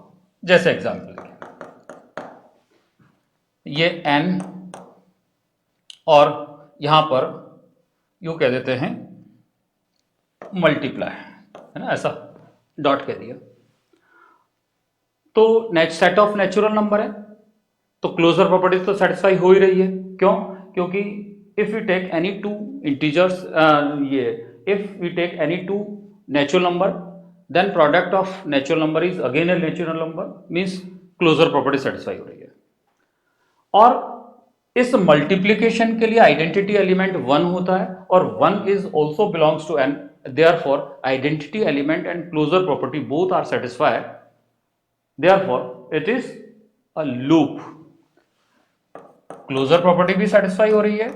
जैसे एग्जांपल देखिए, ये n और यहां पर यूं कह देते हैं मल्टीप्लाई, है ना, ऐसा डॉट कह दिया, तो सेट ऑफ नेचुरल नंबर है, तो क्लोजर प्रॉपर्टी तो सेटिस्फाई हो ही रही है। क्यों? क्योंकि if we take any two integers, if we take any two natural number, then product of natural number is again a natural number, means closure property satisfy हो रही है। और इस मल्टीप्लीकेशन के लिए आइडेंटिटी एलिमेंट 1 होता है और 1 is also belongs to n, therefore identity element and closure property both are satisfied, therefore it is a loop। Closure property भी सेटिस्फाई हो रही है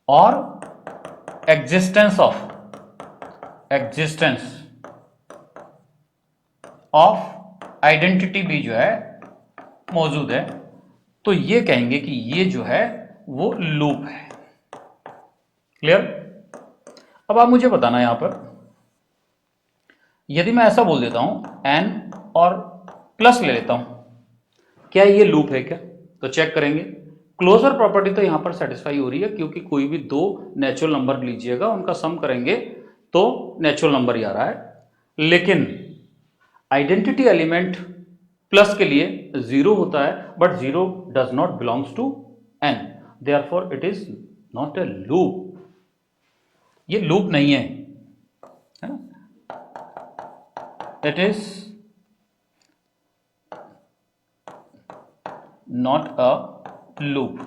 और एग्जिस्टेंस ऑफ आइडेंटिटी भी जो है मौजूद है, तो ये कहेंगे कि ये जो है वो लूप है। क्लियर? अब आप मुझे बताना यहां पर, यदि मैं ऐसा बोल देता हूं n और प्लस ले लेता हूं, क्या ये लूप है क्या? तो चेक करेंगे। क्लोजर प्रॉपर्टी तो यहां पर सेटिस्फाई हो रही है क्योंकि कोई भी दो नेचुरल नंबर लीजिएगा, उनका सम करेंगे तो नेचुरल नंबर ही आ रहा है, लेकिन आइडेंटिटी एलिमेंट प्लस के लिए 0 होता है, but 0 does not belongs to n, therefore it is not a loop. ये लूप नहीं है ना, it is not a loop.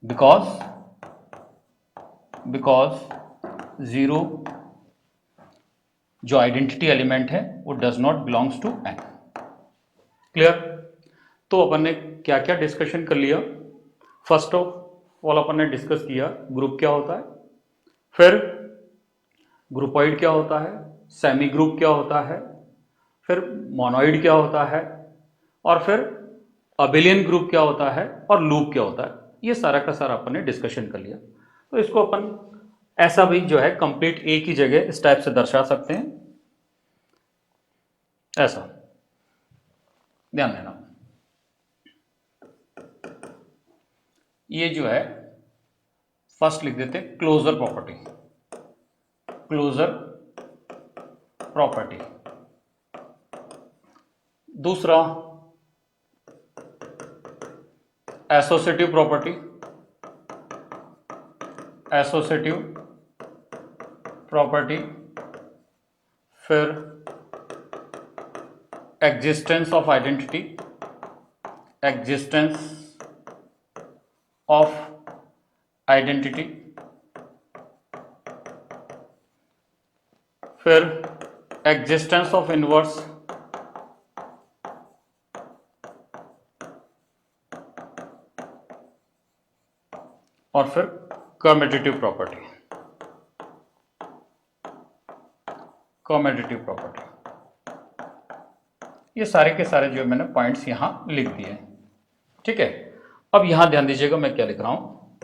Because zero जो आइडेंटिटी एलिमेंट है वो does not belongs to N. Clear? तो अपन ने क्या क्या डिस्कशन कर लिया? फर्स्ट ऑफ ऑल अपन ने डिस्कस किया ग्रुप क्या होता है, फिर ग्रुपॉइड क्या होता है, सेमी ग्रुप क्या होता है, फिर मोनोइड क्या होता है, और फिर अबेलियन ग्रुप क्या होता है, और लूप क्या होता है। ये सारा का सारा अपन ने डिस्कशन कर लिया। तो इसको अपन ऐसा भी जो है कंप्लीट एक ही जगह इस टाइप से दर्शा सकते हैं, ऐसा ध्यान देना। ये जो है फर्स्ट लिख देते हैं क्लोजर प्रॉपर्टी, क्लोजर प्रॉपर्टी। दूसरा एसोसिएटिव प्रॉपर्टी, एसोसिएटिव प्रॉपर्टी। फिर existence of identity, existence of identity. फिर एग्जिस्टेंस ऑफ इनवर्स, और फिर कम्यूटेटिव प्रॉपर्टी, कम्यूटेटिव प्रॉपर्टी। ये सारे के सारे जो मैंने पॉइंट्स यहां लिख दिए। ठीक है, अब यहां ध्यान दीजिएगा मैं क्या लिख रहा हूं।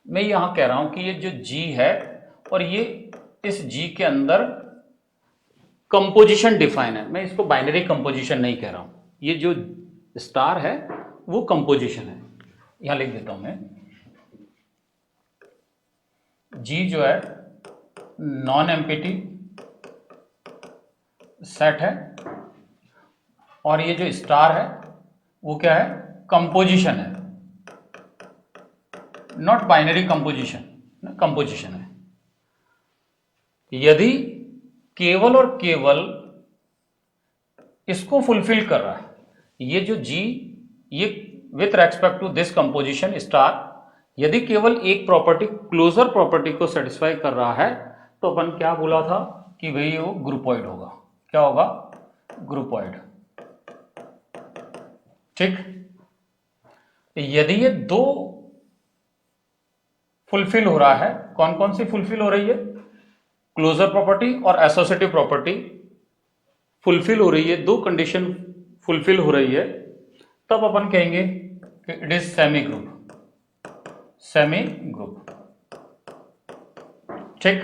मैं यहां कह रहा हूं कि ये जो G है और ये इस G के अंदर कंपोजिशन डिफाइन है। मैं इसको बाइनरी कंपोजिशन नहीं कह रहा हूं, ये जो स्टार है वो कंपोजिशन है। यहां लिख देता हूं मैं, G जो है नॉन एम्प्टी सेट है, और ये जो स्टार है वो क्या है? कंपोजिशन है, नॉट बाइनरी कंपोजिशन, कंपोजिशन है। यदि केवल और केवल इसको फुलफिल कर रहा है, ये जो G, ये with respect to this composition star, यदि केवल एक प्रॉपर्टी क्लोजर प्रॉपर्टी को सेटिस्फाई कर रहा है तो अपन क्या बोला था कि भाई वो ग्रुपॉइड होगा। क्या होगा? ग्रुपॉइड। ठीक, यदि ये दो फुलफिल हो रहा है, कौन कौन सी फुलफिल हो रही है? क्लोजर प्रॉपर्टी और एसोसिएटिव प्रॉपर्टी फुलफिल हो रही है, दो कंडीशन फुलफिल हो रही है, तब अपन कहेंगे कि it is semi group, semi group. ठीक,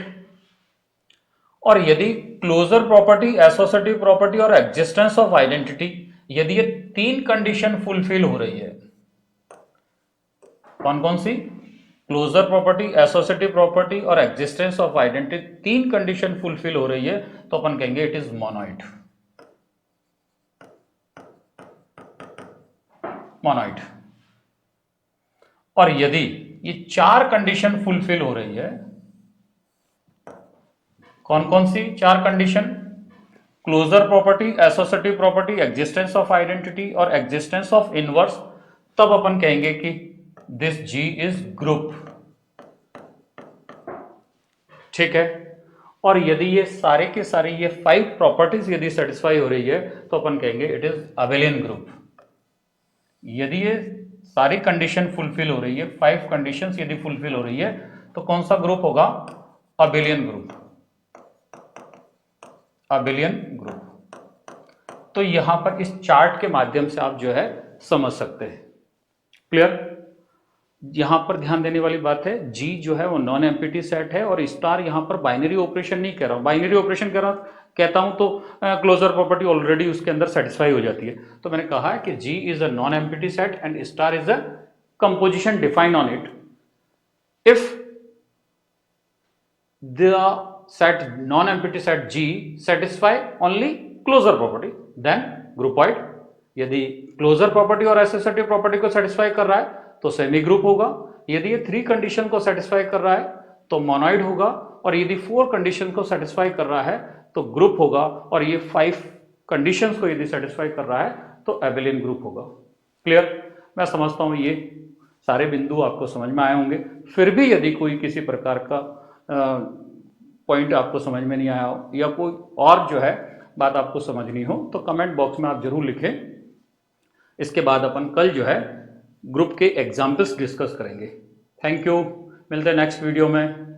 और यदि क्लोजर प्रॉपर्टी, एसोसिएटिव प्रॉपर्टी और एग्जिस्टेंस ऑफ आइडेंटिटी, यदि ये तीन कंडीशन फुलफिल हो रही है, कौन कौन सी? क्लोजर प्रॉपर्टी, एसोसिएटिव प्रॉपर्टी और एग्जिस्टेंस ऑफ आइडेंटिटी, तीन कंडीशन फुलफिल हो रही है, तो अपन कहेंगे इट इज मोनोइड, मोनोइड। और यदि ये चार कंडीशन फुलफिल हो रही है, कौन कौन सी चार condition? Closure property, associative property, existence of identity और एग्जिस्टेंस ऑफ इनवर्स, तब अपन कहेंगे कि दिस G इज ग्रुप। ठीक है, और यदि ये सारे के सारे ये 5 प्रॉपर्टीज यदि सेटिस्फाई हो रही है तो अपन कहेंगे इट इज अबेलियन ग्रुप। यदि ये सारी कंडीशन फुलफिल हो रही है, 5 कंडीशंस यदि फुलफिल हो रही है, तो कौन सा ग्रुप होगा? Abelian group, abelian group. तो यहां पर इस चार्ट के माध्यम से आप जो है समझ सकते हैं। क्लियर? यहां पर ध्यान देने वाली बात है, G जो है वो नॉन एम्प्टी सेट है, और स्टार यहां पर बाइनरी ऑपरेशन नहीं कर रहा हूं। बाइनरी ऑपरेशन कर रहा कहता हूं तो क्लोजर प्रॉपर्टी ऑलरेडी उसके अंदर सेटिस्फाई हो जाती है। तो मैंने कहा है कि G is a non empty set and star is a composition define on it. If the set non-empty set G satisfy only closure property then groupoid। यदि क्लोजर प्रॉपर्टी और एसोसिएटिव प्रॉपर्टी को सेटिस्फाई कर रहा है तो semi group होगा। यदि ये 3 कंडीशन को सेटिस्फाई कर रहा है तो मोनोइड होगा, और यदि 4 कंडीशन को सेटिस्फाई कर रहा है तो ग्रुप होगा, और ये 5 कंडीशंस को यदि सेटिस्फाई कर रहा है तो एबेलियन ग्रुप होगा। क्लियर? मैं समझता हूं ये सारे बिंदु आपको समझ में आए होंगे। फिर भी यदि कोई किसी प्रकार का पॉइंट आपको समझ में नहीं आया हो या कोई और जो है बात आपको समझनी हो तो कमेंट बॉक्स में आप जरूर लिखें। इसके बाद अपन कल जो है ग्रुप के एग्जाम्पल्स डिस्कस करेंगे। थैंक यू, मिलते हैं नेक्स्ट वीडियो में।